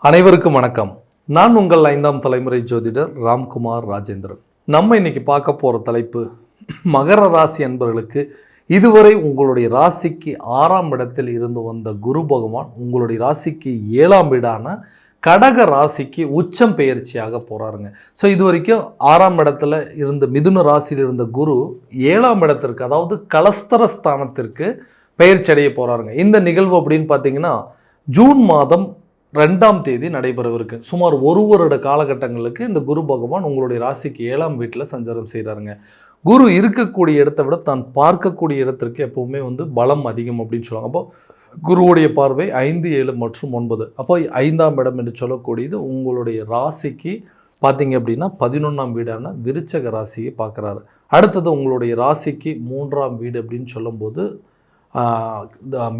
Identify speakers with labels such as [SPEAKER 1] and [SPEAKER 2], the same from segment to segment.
[SPEAKER 1] அனைவருக்கும் வணக்கம். நான் உங்கள் 5ஆம் தலைமுறை ஜோதிடர் ராம்குமார் ராஜேந்திரன். நம்ம இன்னைக்கு பார்க்க போகிற தலைப்பு, மகர ராசி அன்பர்களுக்கு இதுவரை உங்களுடைய ராசிக்கு 6ஆம் இடத்தில் இருந்து வந்த குரு பகவான் உங்களுடைய ராசிக்கு 7ஆம் வீடான கடக ராசிக்கு உச்சம் பெயர்ச்சியாக போகிறாருங்க. ஸோ இது வரைக்கும் 6ஆம் இடத்துல இருந்த மிதுன ராசியில் இருந்த குரு 7ஆம் இடத்திற்கு, அதாவது கலஸ்தர ஸ்தானத்திற்கு பெயர்ச்சி அடைய போகிறாருங்க. இந்த நிகழ்வு அப்படின்னு பார்த்தீங்கன்னா ஜூன் மாதம் 2ஆம் தேதி நடைபெறவிருக்கு. சுமார் ஒரு வருட காலகட்டங்களுக்கு இந்த குரு பகவான் உங்களுடைய ராசிக்கு 7ஆம் வீட்டில் சஞ்சாரம் செய்கிறாருங்க. குரு இருக்கக்கூடிய இடத்தை விட தான் பார்க்கக்கூடிய இடத்திற்கு எப்போவுமே பலம் அதிகம் அப்படின்னு சொல்லுவாங்க. அப்போ குருவுடைய பார்வை 5, 7 மற்றும் 9. அப்போ 5ஆம் இடம் என்று சொல்லக்கூடியது உங்களுடைய ராசிக்கு பார்த்தீங்க அப்படின்னா 11ஆம் வீடான விருச்சக ராசியை பார்க்குறாரு. அடுத்தது உங்களுடைய ராசிக்கு 3ஆம் வீடு அப்படின்னு சொல்லும்போது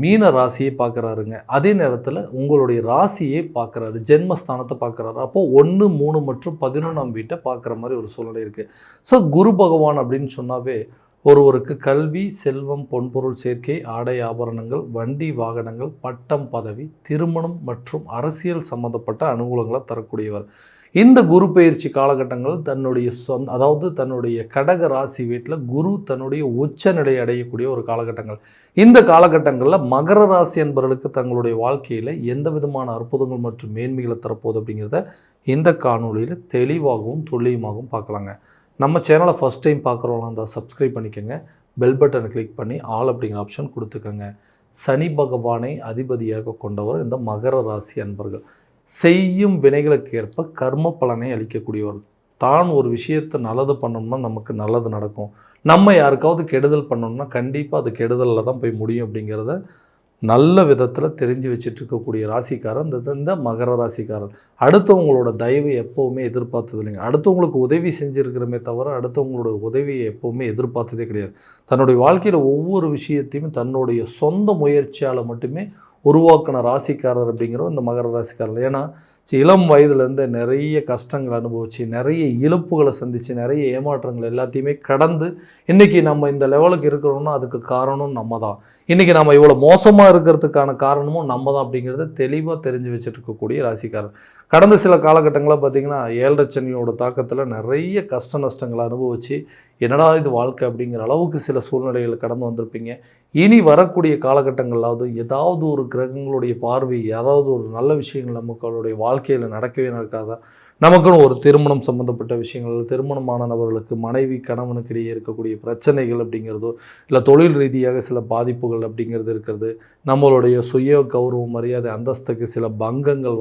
[SPEAKER 1] மீன ராசியை பார்க்குறாருங்க. அதே நேரத்தில் உங்களுடைய ராசியை பார்க்குறாரு, ஜென்மஸ்தானத்தை பார்க்குறாரு. அப்போது 1, 3 மற்றும் 11ஆம் வீட்டை பார்க்குற மாதிரி ஒரு சூழ்நிலை இருக்குது. ஸோ குரு பகவான் அப்படின்னு சொன்னாவே ஒருவருக்கு கல்வி, செல்வம், பொன்பொருள் சேர்க்கை, ஆடை ஆபரணங்கள், வண்டி வாகனங்கள், பட்டம், பதவி, திருமணம் மற்றும் அரசியல் சம்பந்தப்பட்ட அனுகூலங்களை தரக்கூடியவர். இந்த குரு பயிற்சி காலகட்டங்கள் தன்னுடைய அதாவது தன்னுடைய கடக ராசி வீட்டில் குரு தன்னுடைய உச்ச நிலை அடையக்கூடிய ஒரு காலகட்டங்கள். இந்த காலகட்டங்களில் மகர ராசி என்பவர்களுக்கு தங்களுடைய வாழ்க்கையில் எந்த விதமான அற்புதங்கள் மற்றும் மேன்மைகளை தரப்போகுது அப்படிங்கிறத இந்த காணொலியில் தெளிவாகவும் துல்லியமாகவும் பார்க்கலாங்க. நம்ம சேனலை ஃபஸ்ட் டைம் பார்க்குறவங்களாம் இருந்தால் சப்ஸ்கிரைப் பண்ணிக்கோங்க, பெல் பட்டனை கிளிக் பண்ணி ஆல் அப்படிங்கிற ஆப்ஷன் கொடுத்துக்கோங்க. சனி பகவானை அதிபதியாக கொண்டவர் இந்த மகர ராசி அன்பர்கள். செய்யும் வினைகளுக்கு ஏற்ப கர்ம பலனை அளிக்கக்கூடியவர். தான் ஒரு விஷயத்தை நல்லது பண்ணோம்னா நமக்கு நல்லது நடக்கும், நம்ம யாருக்காவது கெடுதல் பண்ணோம்னா கண்டிப்பாக அது கெடுதலில் தான் போய் முடியும் அப்படிங்கிறத நல்ல விதத்தில் தெரிஞ்சு வச்சுட்டு இருக்கக்கூடிய ராசிக்காரன் இந்த மகர ராசிக்காரன். அடுத்தவங்களோட தயவை எப்போவுமே எதிர்பார்த்தது இல்லைங்க. அடுத்தவங்களுக்கு உதவி செஞ்சுருக்கிறமே தவிர அடுத்தவங்களோட உதவியை எப்போவுமே எதிர்பார்த்ததே கிடையாது. தன்னுடைய வாழ்க்கையில் ஒவ்வொரு விஷயத்தையும் தன்னுடைய சொந்த முயற்சியால் மட்டுமே உருவாக்கின ராசிக்காரர் அப்படிங்கிறோம் இந்த மகர ராசிக்காரர். ஏன்னா இளம் வயதுலேருந்து நிறைய கஷ்டங்களை அனுபவித்து, நிறைய இழப்புகளை சந்தித்து, நிறைய ஏமாற்றங்கள் எல்லாத்தையுமே கடந்து இன்றைக்கி நம்ம இந்த லெவலுக்கு இருக்கிறோம்னா அதுக்கு காரணம் நம்ம தான். இன்றைக்கி நம்ம இவ்வளோ மோசமாக இருக்கிறதுக்கான காரணமும் நம்ம தான் அப்படிங்கிறத தெளிவாக தெரிஞ்சு வச்சுட்டு இருக்கக்கூடிய ராசிக்காரர். கடந்த சில காலகட்டங்களில் பார்த்திங்கன்னா 7 சனியோட தாக்கத்தில் நிறைய கஷ்ட நஷ்டங்களை அனுபவித்து என்னடா இது வாழ்க்கை அப்படிங்கிற அளவுக்கு சில சூழ்நிலைகளை கடந்து வந்திருப்பீங்க. இனி வரக்கூடிய காலகட்டங்களாவது ஏதாவது ஒரு கிரகங்களுடைய பார்வை, யாராவது ஒரு நல்ல விஷயங்கள் நமக்களுடைய வாழ்க்கையில் நடக்கவே நடக்காதா, நமக்குன்னு ஒரு திருமணம் சம்மந்தப்பட்ட விஷயங்கள், திருமணமான நபர்களுக்கு மனைவி கணவனுக்கு இடையே இருக்கக்கூடிய பிரச்சனைகள் அப்படிங்கிறதோ, இல்லை தொழில் ரீதியாக சில பாதிப்புகள் அப்படிங்கிறது இருக்கிறது, நம்மளுடைய சுய கௌரவம், மரியாதை, அந்தஸ்துக்கு சில பங்கங்கள்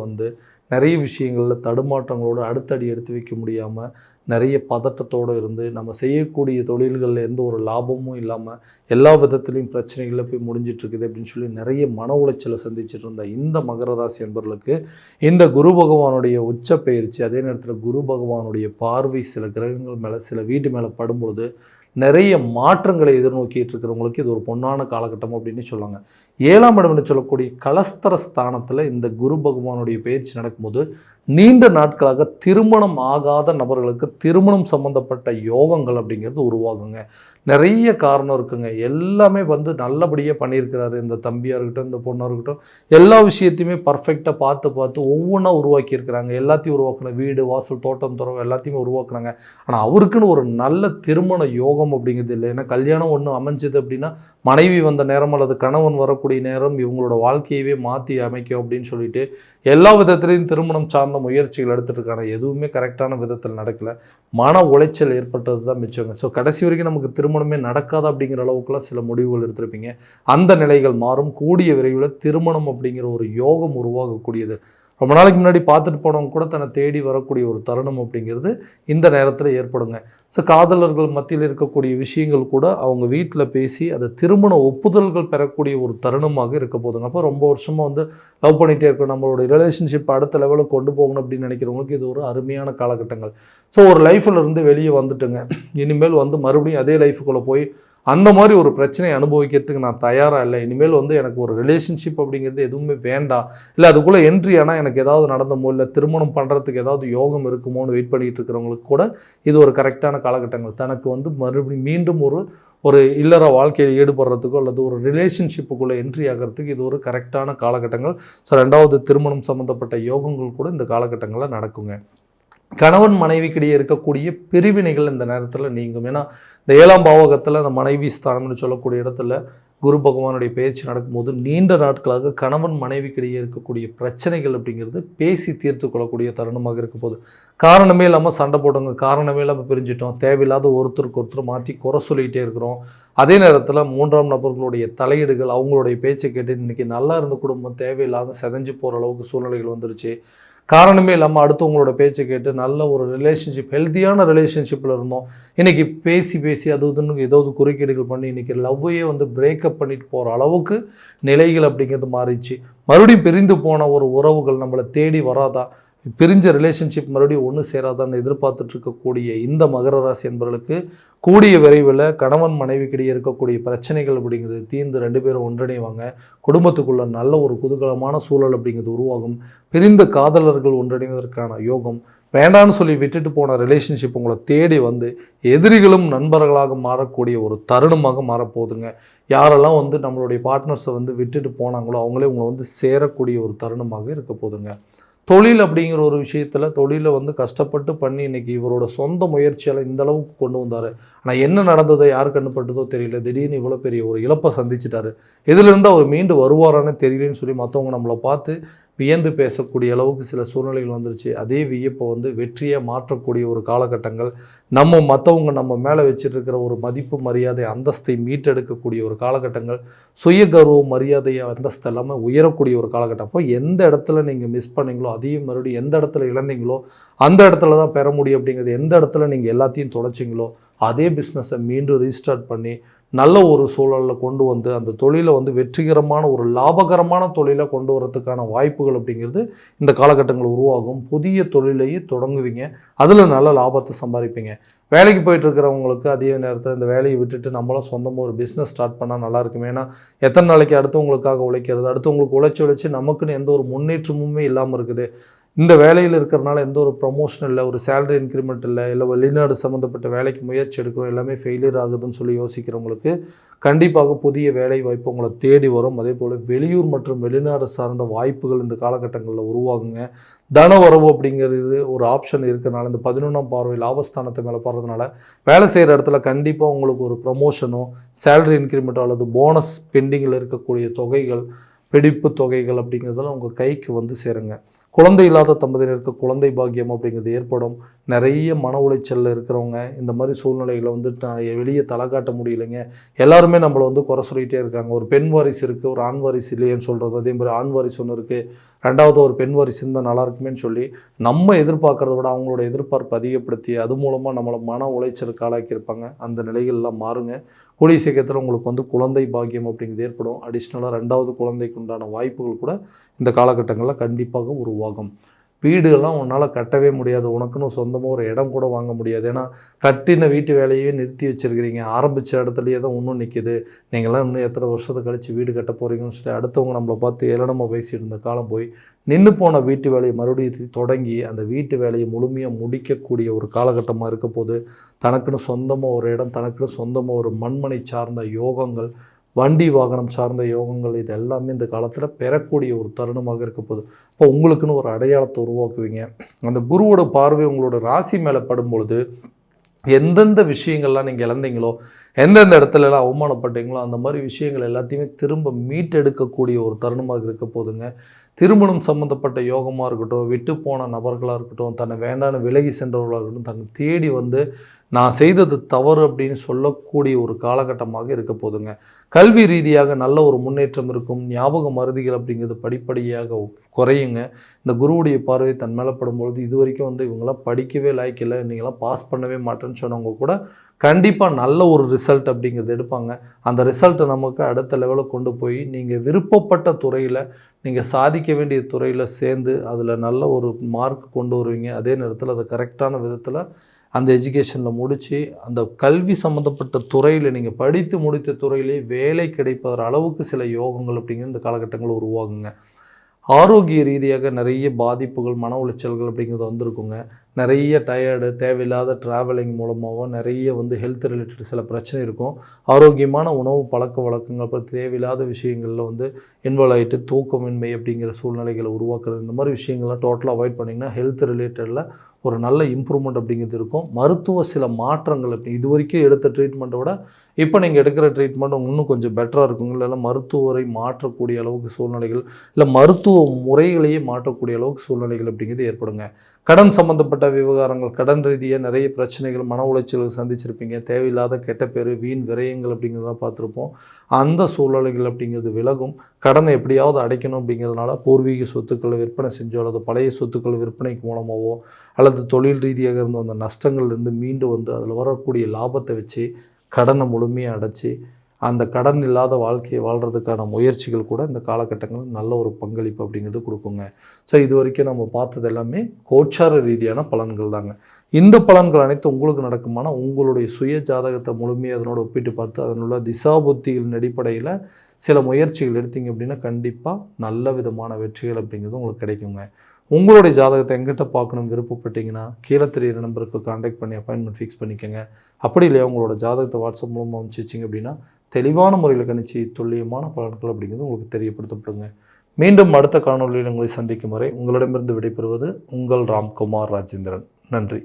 [SPEAKER 1] நிறைய விஷயங்களில் தடுமாற்றங்களோடு அடுத்தடி எடுத்து வைக்க முடியாமல் நிறைய பதட்டத்தோடு இருந்து நம்ம செய்யக்கூடிய தொழில்களில் எந்த ஒரு லாபமும் இல்லாமல் எல்லா விதத்துலேயும் பிரச்சனைகளில் போய் முடிஞ்சிட்ருக்குது அப்படின்னு சொல்லி நிறைய மன உளைச்சலை சந்திச்சுட்டு இருந்த இந்த மகர ராசி என்பவர்களுக்கு இந்த குரு பகவானுடைய உச்ச பயிற்சி, அதே நேரத்தில் குரு பகவானுடைய பார்வை சில கிரகங்கள் மேலே, சில வீட்டு மேலே படும்பொழுது நிறைய மாற்றங்களை எதிர்நோக்கிட்டு இருக்கிறவங்களுக்கு இது ஒரு பொன்னான காலகட்டம் அப்படின்னு சொல்லுவாங்க. 7ஆம் இடம் என்று சொல்லக்கூடிய கலஸ்தர ஸ்தானத்தில் இந்த குரு பகவானுடைய பயிற்சி நடக்கும்போது நீண்ட நாட்களாக திருமணம் ஆகாத நபர்களுக்கு திருமணம் சம்பந்தப்பட்ட யோகங்கள் அப்படிங்கிறது உருவாகுங்க. நிறைய காரணம் இருக்குங்க. எல்லாமே நல்லபடியாக பண்ணியிருக்கிறாரு இந்த தம்பியாக இருக்கட்டும், இந்த பொண்ணாக இருக்கட்டும், எல்லா விஷயத்தையுமே பர்ஃபெக்டாக பார்த்து ஒவ்வொன்றா உருவாக்கியிருக்கிறாங்க. எல்லாத்தையும் உருவாக்கின வீடு, வாசல், தோட்டம், துறவு எல்லாத்தையுமே உருவாக்குனாங்க. ஆனால் அவருக்குன்னு ஒரு நல்ல திருமண யோகம் அப்படிங்கிறது இல்லை. ஏன்னா கல்யாணம் ஒன்று அமைஞ்சது அப்படின்னா மனைவி வந்த நேரம் அல்லது கணவன் வரக்கூடிய நேரம் இவங்களோட வாழ்க்கையவே மாற்றி அமைக்கும் அப்படின்னு சொல்லிட்டு எல்லா விதத்திலையும் திருமணம் சார்ந்த முயற்சிகள் எடுத்துகிட்டு இருக்காங்க. எதுவுமே கரெக்டான விதத்தில் நடக்கலை. மன உளைச்சல் ஏற்பட்டது தான் மிச்சங்க. ஸோ கடைசி வரைக்கும் நமக்கு திருமணமே நடக்காது அப்படிங்கிற அளவுக்குலாம் சில முடிவுகள் எடுத்திருப்பீங்க. அந்த நிலைகள் மாறும். கூடிய விரைவில் திருமணம் அப்படிங்கிற ஒரு யோகம் உருவாகக்கூடியது. ரொம்ப நாளைக்கு முன்னாடி பார்த்துட்டு போனவங்க கூட தன்னை தேடி வரக்கூடிய ஒரு தருணம் அப்படிங்கிறது இந்த நேரத்தில் ஏற்படுங்க. ஸோ காதலர்கள் மத்தியில் இருக்கக்கூடிய விஷயங்கள் கூட அவங்க வீட்டில் பேசி அதை திருமண ஒப்புதல்கள் பெறக்கூடிய ஒரு தருணமாக இருக்க போதுங்க. அப்போ ரொம்ப வருஷமாக லவ் பண்ணிகிட்டே இருக்கணும், நம்மளுடைய ரிலேஷன்ஷிப் அடுத்த லெவலுக்கு கொண்டு போகணும் அப்படின்னு நினைக்கிறவங்களுக்கு இது ஒரு அருமையான காலகட்டங்கள். ஸோ ஒரு லைஃப்பில் இருந்து வெளியே வந்துட்டுங்க, இனிமேல் மறுபடியும் அதே லைஃபுக்குள்ளே போய் அந்த மாதிரி ஒரு பிரச்சனையை அனுபவிக்கிறதுக்கு நான் தயாராக இல்லை, இனிமேல் வந்து எனக்கு ஒரு ரிலேஷன்ஷிப் அப்படிங்கிறது எதுவுமே வேண்டாம், இல்லை அதுக்குள்ளே என்ட்ரி ஆனால் எனக்கு ஏதாவது நடந்தமோ இல்லை திருமணம் பண்ணுறதுக்கு ஏதாவது யோகம் இருக்குமோன்னு வெயிட் பண்ணிகிட்டு இருக்கிறவங்களுக்கு கூட இது ஒரு கரெக்டான காலகட்டங்கள். தனக்கு வந்து மறுபடியும் மீண்டும் ஒரு இல்லற வாழ்க்கையில் ஈடுபடுறதுக்கோ அல்லது ஒரு ரிலேஷன்ஷிப்புக்குள்ளே என்ட்ரி ஆகிறதுக்கு இது ஒரு கரெக்டான காலகட்டங்கள். ஸோ 2வது திருமணம் சம்மந்தப்பட்ட யோகங்கள் கூட இந்த காலகட்டங்களில் நடக்குங்க. கணவன் மனைவிக்கிடையே இருக்கக்கூடிய பிரிவினைகள் இந்த நேரத்தில் நீங்கும். ஏன்னா இந்த 7ஆம் பாவகத்தில் அந்த மனைவி ஸ்தானம்னு சொல்லக்கூடிய இடத்துல குரு பகவானுடைய பயிற்சி நடக்கும்போது நீண்ட நாட்களாக கணவன் மனைவிக்கிடையே இருக்கக்கூடிய பிரச்சனைகள் அப்படிங்கிறது பேசி தீர்த்து கொள்ளக்கூடிய தருணமாக இருக்க போது. காரணமே இல்லாமல் சண்டை போட்டவங்க, காரணமே இல்லாமல் பிரிஞ்சிட்டோம், தேவையில்லாத ஒருத்தருக்கு ஒருத்தர் மாற்றி குறை சொல்லிகிட்டே இருக்கிறோம். அதே நேரத்தில் 3ஆம் நபர்களுடைய தலையீடுகள், அவங்களுடைய பேச்சை கேட்டு இன்றைக்கி நல்லா இருந்த குடும்பம் தேவையில்லாத செதஞ்சு போகிற அளவுக்கு சூழ்நிலைகள் வந்துருச்சு. காரணமே இல்லாமல் அடுத்தவங்களோட பேச்சை கேட்டு நல்ல ஒரு ரிலேஷன்ஷிப், ஹெல்த்தியான ரிலேஷன்ஷிப்பில் இருந்தோம், இன்றைக்கி பேசி அது இதுன்னு ஏதாவது குறுக்கீடுகள் பண்ணி இன்றைக்கி லவ்வையே வந்து பிரேக்கப் பண்ணிட்டு போகிற அளவுக்கு நிலைகள் அப்படிங்கிறது மாறிச்சு. மறுபடியும் பிரிந்து போன ஒரு உறவுகள் நம்மளை தேடி வராதா, பிரிஞ்ச ரிலேஷன்ஷிப் மறுபடியும் ஒன்று சேராதான்னு எதிர்பார்த்துட்டு இருக்கக்கூடிய இந்த மகர ராசி என்பவர்களுக்கு கூடிய விரைவில் கணவன் மனைவிக்கிடையே இருக்கக்கூடிய பிரச்சனைகள் அப்படிங்கிறது தீர்ந்து 2 பேரும் ஒன்றிணைவாங்க. குடும்பத்துக்குள்ள நல்ல ஒரு குதூகலமான சூழல் அப்படிங்கிறது உருவாகும். பிரிந்த காதலர்கள் ஒன்றிணைவதற்கான யோகம், வேண்டான்னு சொல்லி விட்டுட்டு போன ரிலேஷன்ஷிப் உங்களை தேடி வந்து எதிரிகளும் நண்பர்களாக மாறக்கூடிய ஒரு தருணமாக மாறப்போகுதுங்க. யாரெல்லாம் வந்து நம்மளுடைய பார்ட்னர்ஸை வந்து விட்டுட்டு போனாங்களோ அவங்களே உங்களை வந்து சேரக்கூடிய ஒரு தருணமாக இருக்க போகுதுங்க. தொழில் அப்படிங்கிற ஒரு விஷயத்தில் தொழிலை வந்து கஷ்டப்பட்டு பண்ணி இன்றைக்கி இவரோட சொந்த முயற்சியால் இந்த அளவுக்கு கொண்டு வந்தார். ஆனால் என்ன நடந்ததோ யார் கண்டுபட்டதோ தெரியல, திடீர்னு இவ்வளோ பெரிய ஒரு இழப்பை சந்திச்சிட்டாரு, இதிலிருந்து அவர் மீண்டு வருவாரான்னு தெரியலன்னு சொல்லி மற்றவங்க நம்மளை பார்த்து வியந்து பேசக்கூடிய அளவுக்கு சில சூழ்நிலைகள் வந்துருச்சு. அதே வியப்பை வந்து வெற்றியை மாற்றக்கூடிய ஒரு காலகட்டங்கள், மற்றவங்க நம்ம மேலே வச்சுருக்கிற ஒரு மதிப்பு மரியாதை அந்தஸ்தை மீட்டெடுக்கக்கூடிய ஒரு காலகட்டங்கள், சுய கௌரவ மரியாதையை அந்தஸ்து எல்லாமே உயரக்கூடிய ஒரு காலகட்டம். அப்போ எந்த இடத்துல நீங்கள் மிஸ் பண்ணீங்களோ அதையும் மறுபடியும் எந்த இடத்துல இழந்தீங்களோ அந்த இடத்துல தான் பெற முடியும் அப்படிங்கிறது, எந்த இடத்துல நீங்கள் எல்லாத்தையும் தொலைச்சிங்களோ அதே பிஸ்னஸை மீண்டும் ரீஸ்டார்ட் பண்ணி நல்ல ஒரு சூழலில் கொண்டு வந்து அந்த தொழிலை வந்து வெற்றிகரமான ஒரு லாபகரமான தொழிலை கொண்டு வரதுக்கான வாய்ப்புகள் அப்படிங்கிறது இந்த காலகட்டங்கள் உருவாகும். புதிய தொழிலையே தொடங்குவீங்க, அதில் நல்ல லாபத்தை சம்பாதிப்பீங்க. வேலைக்கு போயிட்டு இருக்கிறவங்களுக்கு அதே நேரத்தில் இந்த வேலையை விட்டுட்டு நம்மளும் சொந்தமாக ஒரு பிஸ்னஸ் ஸ்டார்ட் பண்ணால் நல்லா இருக்கும். ஏன்னா எத்தனை நாளைக்கு அடுத்தவங்களுக்காக உழைக்கிறது, அடுத்தவங்களுக்கு உழைச்சி நமக்குன்னு எந்த ஒரு முன்னேற்றமுமே இல்லாமல் இருக்குது. இந்த வேலையில் இருக்கிறனால எந்த ஒரு ப்ரொமோஷன் இல்லை, ஒரு சேலரி இன்க்ரிமெண்ட் இல்லை வெளிநாடு சம்மந்தப்பட்ட வேலைக்கு முயற்சி எடுக்கிறோம், எல்லாமே ஃபெயிலியர் ஆகுதுன்னு சொல்லி யோசிக்கிறவங்களுக்கு கண்டிப்பாக புதிய வேலை வாய்ப்பு உங்களை தேடி வரும். அதே போல் வெளியூர் மற்றும் வெளிநாடு சார்ந்த வாய்ப்புகள் இந்த காலகட்டங்களில் உருவாகுங்க. தன வரவு அப்படிங்கிறது ஒரு ஆப்ஷன் இருக்கிறனால இந்த 11ஆம் பார்வை லாபஸ்தானத்தை மேலே போடுறதுனால வேலை செய்கிற இடத்துல கண்டிப்பாக உங்களுக்கு ஒரு ப்ரொமோஷனோ சேலரி இன்க்ரிமெண்ட்டோ அல்லது போனஸ் பெண்டிங்கில் இருக்கக்கூடிய தொகைகள், பிடிப்பு தொகைகள் அப்படிங்கிறதெல்லாம் உங்கள் கைக்கு வந்து சேருங்க. குழந்தை இல்லாத தம்பதியினருக்கு குழந்தை பாக்கியம் அப்படிங்கிறது ஏற்படும். நிறைய மன உளைச்சலில் இருக்கிறவங்க இந்த மாதிரி சூழ்நிலைகளை வந்து வெளியே தலை காட்ட முடியலைங்க, எல்லாருமே நம்மளை வந்து குறை சொல்லிகிட்டே இருக்காங்க. ஒரு பெண் வாரிசு இருக்குது, ஒரு ஆண் வாரிசு இல்லையேன்னு சொல்கிறது, அதே மாதிரி ஆண் வாரிசு ஒன்று இருக்குது, 2வது ஒரு பெண் வாரிசு இருந்தால் நல்லா இருக்குமேன்னு சொல்லி நம்ம எதிர்பார்க்கறத விட அவங்களோட எதிர்பார்ப்பு அதிகப்படுத்தி அது மூலமாக நம்மளை மன உளைச்சலுக்கு ஆளாக்கியிருப்பாங்க. அந்த நிலைகள்லாம் மாறுங்க. கூடிய சீக்கிரத்தில் உங்களுக்கு வந்து குழந்தை பாக்கியம் அப்படிங்கிறது ஏற்படும். அடிஷ்னலாக 2வது குழந்தைக்கு உண்டான வாய்ப்புகள் கூட இந்த காலகட்டங்களில் கண்டிப்பாக உருவாகும். வீடுகள்லாம் உன்னால் கட்டவே முடியாது, உனக்குன்னு சொந்தமாக ஒரு இடம் கூட வாங்க முடியாது. ஏன்னா கட்டின வீட்டு வேலையே நிறுத்தி வச்சுருக்கிறீங்க, ஆரம்பித்த இடத்துலையே தான் இன்னும் நிற்கிது. நீங்கள்லாம் இன்னும் எத்தனை வருஷத்தை கழித்து வீடு கட்ட போகிறீங்கன்னு சொல்லி அடுத்தவங்க நம்மளை பார்த்து ஏளனமாக பேசிட்டு இருந்த காலம் போய் நின்று போன வீட்டு வேலையை மறுபடியும் தொடங்கி அந்த வீட்டு வேலையை முழுமையாக முடிக்கக்கூடிய ஒரு காலகட்டமாக இருக்க போது. தனக்குன்னு சொந்தமாக ஒரு இடம், தனக்குன்னு சொந்தமாக ஒரு மண்மனை சார்ந்த யோகங்கள், வண்டி வாகனம் சார்ந்த யோகங்கள், இது எல்லாமே இந்த காலத்தில் பெறக்கூடிய ஒரு தருணமாக இருக்க போகுது. இப்போ உங்களுக்குன்னு ஒரு அடையாளத்தை உருவாக்குவீங்க. அந்த குருவோட பார்வை உங்களோட ராசி மேலே படும்பொழுது எந்தெந்த விஷயங்கள்லாம் நீங்கள் இழந்தீங்களோ, எந்தெந்த இடத்துலலாம் அவமானப்பட்டீங்களோ அந்த மாதிரி விஷயங்கள் எல்லாத்தையுமே திரும்ப மீட்டெடுக்கக்கூடிய ஒரு தருணமாக இருக்க போதுங்க. திருமணம் சம்மந்தப்பட்ட யோகமாக இருக்கட்டும், விட்டு போன நபர்களாக இருக்கட்டும், தன்னை வேண்டான்னு விலகி சென்றவர்களாக இருக்கட்டும், தன்னை தேடி வந்து நான் செய்தது தவறு அப்படின்னு சொல்லக்கூடிய ஒரு காலகட்டமாக இருக்க போதுங்க. கல்வி ரீதியாக நல்ல ஒரு முன்னேற்றம் இருக்கும். ஞாபக மருதிகள் அப்படிங்கிறது படிப்படியாக குறையுங்க. இந்த குருவுடைய பார்வை தன் மேலே படும்பொழுது இது வரைக்கும் வந்து இவங்களாம் படிக்கவே லாய்க்கில்லை, நீங்களாம் பாஸ் பண்ணவே மாட்டேன்னு சொன்னவங்க கூட கண்டிப்பாக நல்ல ஒரு ரிசல்ட் அப்படிங்கிறது எடுப்பாங்க. அந்த ரிசல்ட்டை நமக்கு அடுத்த லெவலில் கொண்டு போய் நீங்கள் விருப்பப்பட்ட துறையில், நீங்கள் சாதிக்க வேண்டிய துறையில் சேர்ந்து அதில் நல்ல ஒரு மார்க் கொண்டு வருவீங்க. அதே நேரத்தில் அதை கரெக்டான விதத்தில் அந்த எஜுகேஷனில் முடித்து அந்த கல்வி சம்மந்தப்பட்ட துறையில் நீங்கள் படித்து முடித்த துறையிலே வேலை கிடைப்பதற அளவுக்கு சில யோகங்கள் அப்படிங்கிற இந்த காலகட்டங்கள் உருவாகுங்க. ஆரோக்கிய ரீதியாக நிறைய பாதிப்புகள், மன உளைச்சல்கள் அப்படிங்கிறது வந்திருக்குங்க. நிறைய டயர்டு, தேவையில்லாத ட்ராவலிங் மூலமாகவோ நிறைய ஹெல்த் ரிலேட்டட் சில பிரச்சனை இருக்கும். ஆரோக்கியமான உணவு பழக்கவழக்கங்கள், அப்புறம் தேவையில்லாத விஷயங்களில் இன்வால்வ் ஆகிட்டு தூக்கமின்மை அப்படிங்கிற சூழ்நிலைகளை உருவாக்குறது, இந்த மாதிரி விஷயங்கள்லாம் டோட்டலாக அவாய்ட் பண்ணிங்கன்னா ஹெல்த் ரிலேட்டடில் ஒரு நல்ல இம்ப்ரூவ்மெண்ட் அப்படிங்கிறது இருக்கும். மருத்துவ சில மாற்றங்கள் இது வரைக்கும் எடுத்த ட்ரீட்மெண்ட்டை விட இப்போ நீங்கள் எடுக்கிற ட்ரீட்மெண்ட் இன்னும் கொஞ்சம் பெட்டராக இருக்குங்க. இல்லைன்னா மருத்துவரை மாற்றக்கூடிய அளவுக்கு சூழ்நிலைகள், இல்லை மருத்துவ முறைகளையே மாற்றக்கூடிய அளவுக்கு சூழ்நிலைகள் அப்படிங்கிறது ஏற்படுங்க. கடன் சம்மந்தப்பட்ட விவகாரங்கள், கடன் ரீதியாக நிறைய பிரச்சனைகள், மன உளைச்சல்கள் சந்திச்சிருப்பீங்க. தேவையில்லாத கெட்ட பேர், வீண் விரயங்கள் அப்படிங்கிறதெல்லாம் பார்த்துருப்போம். அந்த சூழ்நிலைகள் அப்படிங்கிறது விலகும். கடனை எப்படியாவது அடைக்கணும் அப்படிங்கிறதுனால பூர்வீக சொத்துக்களை விற்பனை செஞ்சோ, அல்லது பழைய சொத்துக்கள் விற்பனைக்கு மூலமாகவோ, அல்லது தொழில் ரீதியாக இருந்த அந்த நஷ்டங்கள்லேருந்து மீண்டு அதில் வரக்கூடிய லாபத்தை வச்சு கடனை முழுமையாக அடைச்சி அந்த கடன் இல்லாத வாழ்க்கையை வாழ்கிறதுக்கான முயற்சிகள் கூட இந்த காலகட்டங்களில் நல்ல ஒரு பங்களிப்பு அப்படிங்கிறது கொடுக்குங்க. ஸோ இது வரைக்கும் நம்ம பார்த்தது எல்லாமே கோச்சார ரீதியான பலன்கள் தாங்க. இந்த பலன்கள் அனைத்து உங்களுக்கு நடக்குமானா உங்களுடைய சுய ஜாதகத்தை முழுமையாக அதனோட ஒப்பிட்டு பார்த்து அதனுள்ள திசாபுத்திகளின் அடிப்படையில் சில முயற்சிகள் எடுத்தீங்க அப்படின்னா கண்டிப்பாக நல்ல விதமான வெற்றிகள் அப்படிங்கிறது உங்களுக்கு கிடைக்குங்க. உங்களுடைய ஜாதகத்தை எங்கிட்ட பார்க்கணும் விருப்பப்பட்டீங்கன்னா கீழே தெரியிற நம்பருக்கு கான்டாக்ட் பண்ணி அப்பாயின்மெண்ட் ஃபிக்ஸ் பண்ணிக்கோங்க. அப்படி இல்லையா உங்களோட ஜாதகத்தை வாட்ஸ்அப் மூலமாக அனுப்பிச்சிங்க அப்படின்னா தெளிவான முறையில் கணிச்சு துல்லியமான பலன்கள் அப்படிங்கிறது உங்களுக்கு தெரியப்படுத்தப்படுங்க. மீண்டும் அடுத்த காணொலியில் உங்களை சந்திக்கும் வரை உங்களிடமிருந்து விடைபெறுவது உங்கள் ராம்குமார் ராஜேந்திரன். நன்றி.